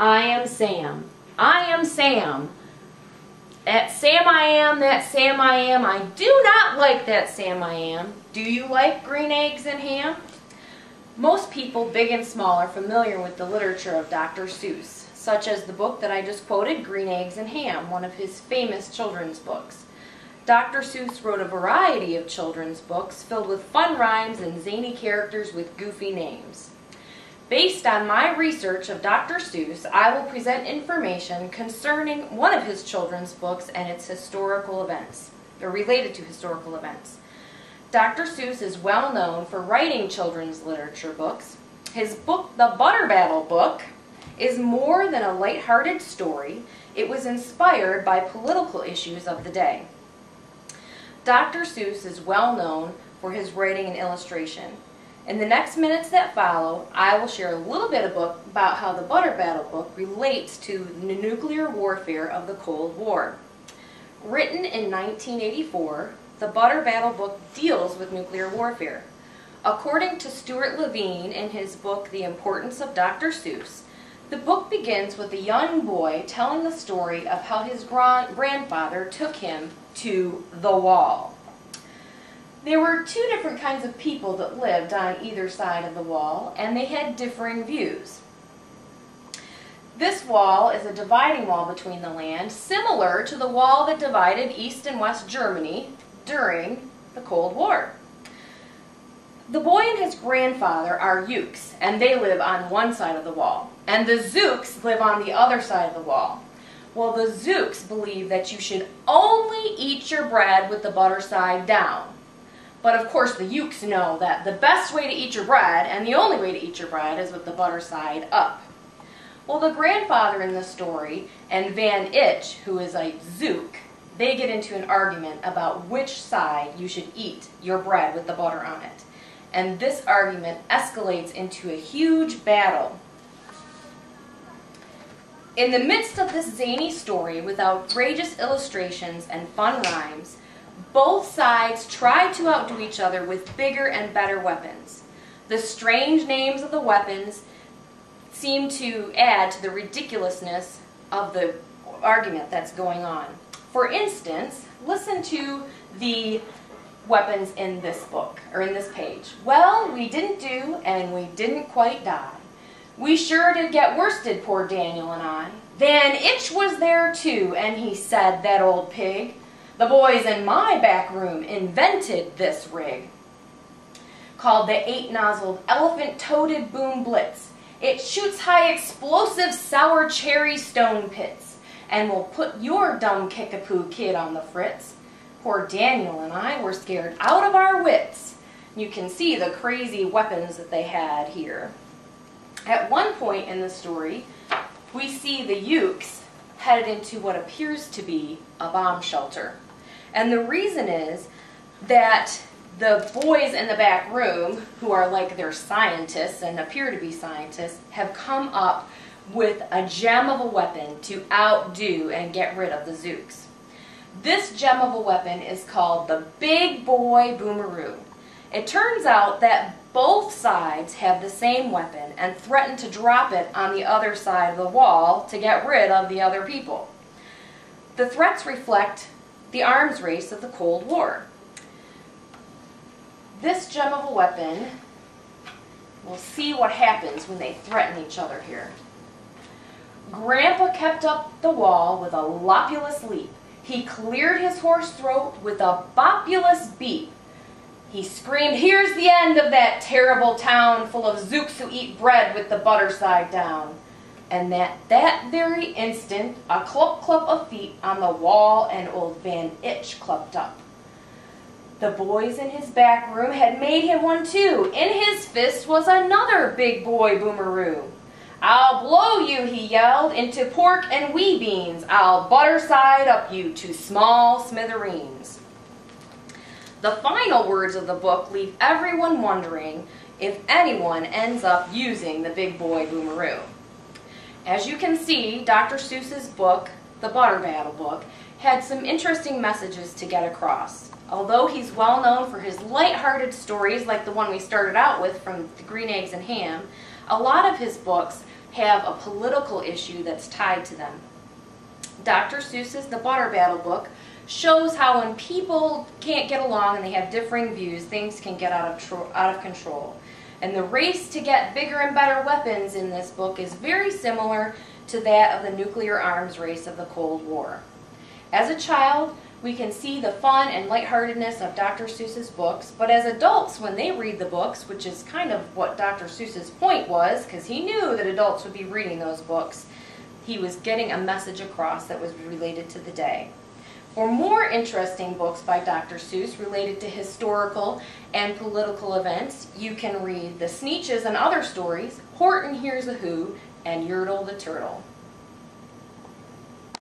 I am Sam. I am Sam. That Sam I am, that Sam I am. I do not like that Sam I am. Do you like green eggs and ham? Most people, big and small, are familiar with the literature of Dr. Seuss, such as the book that I just quoted, Green Eggs and Ham, one of his famous children's books. Dr. Seuss wrote a variety of children's books filled with fun rhymes and zany characters with goofy names. Based on my research of Dr. Seuss, I will present information concerning one of his children's books and its historical events, or related to historical events. Dr. Seuss is well known for writing children's literature books. His book, The Butter Battle Book, is more than a light-hearted story. It was inspired by political issues of the day. Dr. Seuss is well known for his writing and illustration. In the next minutes that follow, I will share a little bit about how the Butter Battle Book relates to the nuclear warfare of the Cold War. Written in 1984, the Butter Battle Book deals with nuclear warfare. According to Stuart Levine in his book, The Importance of Dr. Seuss, the book begins with a young boy telling the story of how his grandfather took him to the wall. There were two different kinds of people that lived on either side of the wall, and they had differing views. This wall is a dividing wall between the land, similar to the wall that divided East and West Germany during the Cold War. The boy and his grandfather are Ukes, and they live on one side of the wall, and the Zooks live on the other side of the wall. Well, the Zooks believe that you should only eat your bread with the butter side down. But of course the Ukes know that the best way to eat your bread, and the only way to eat your bread, is with the butter side up. Well, the grandfather in the story and Van Itch, who is a Zook, they get into an argument about which side you should eat your bread with the butter on it. And this argument escalates into a huge battle. In the midst of this zany story with outrageous illustrations and fun rhymes, both sides try to outdo each other with bigger and better weapons. The strange names of the weapons seem to add to the ridiculousness of the argument that's going on. For instance, listen to the weapons in this book, or in this page. Well, we didn't do, and we didn't quite die. We sure did get worsted, poor Daniel and I. Van Itch was there too, and he said, that old pig, the boys in my back room invented this rig. Called the 8-nozzled elephant-toted boom blitz. It shoots high explosive sour cherry stone pits, and will put your dumb kickapoo kid on the fritz. Poor Daniel and I were scared out of our wits. You can see the crazy weapons that they had here. At one point in the story, we see the Ukes headed into what appears to be a bomb shelter. And the reason is that the boys in the back room, who are like their scientists and appear to be scientists, have come up with a gem of a weapon to outdo and get rid of the Zooks. This gem of a weapon is called the Big Boy Boomeroo. It turns out that both sides have the same weapon and threaten to drop it on the other side of the wall to get rid of the other people. The threats reflect the arms race of the Cold War. This gem of a weapon, we'll see what happens when they threaten each other here. Grandpa kept up the wall with a lopulous leap. He cleared his hoarse throat with a bopulous beat. He screamed, here's the end of that terrible town full of Zooks who eat bread with the butter side down. And at that very instant, a clump of feet on the wall and old Van Itch clumped up. The boys in his back room had made him one too. In his fist was another big boy boomeroo. I'll blow you, he yelled, into pork and wee beans. I'll butter side up you to small smithereens. The final words of the book leave everyone wondering if anyone ends up using the Big Boy Boomeroo. As you can see, Dr. Seuss's book, The Butter Battle Book, had some interesting messages to get across. Although he's well known for his light-hearted stories like the one we started out with from the Green Eggs and Ham, a lot of his books have a political issue that's tied to them. Dr. Seuss's The Butter Battle book shows how when people can't get along and they have differing views, things can get out of control. And the race to get bigger and better weapons in this book is very similar to that of the nuclear arms race of the Cold War. As a child, we can see the fun and lightheartedness of Dr. Seuss's books, but as adults, when they read the books, which is kind of what Dr. Seuss's point was, because he knew that adults would be reading those books, he was getting a message across that was related to the day. For more interesting books by Dr. Seuss related to historical and political events, you can read The Sneetches and Other Stories, Horton Hears a Who, and Yertle the Turtle.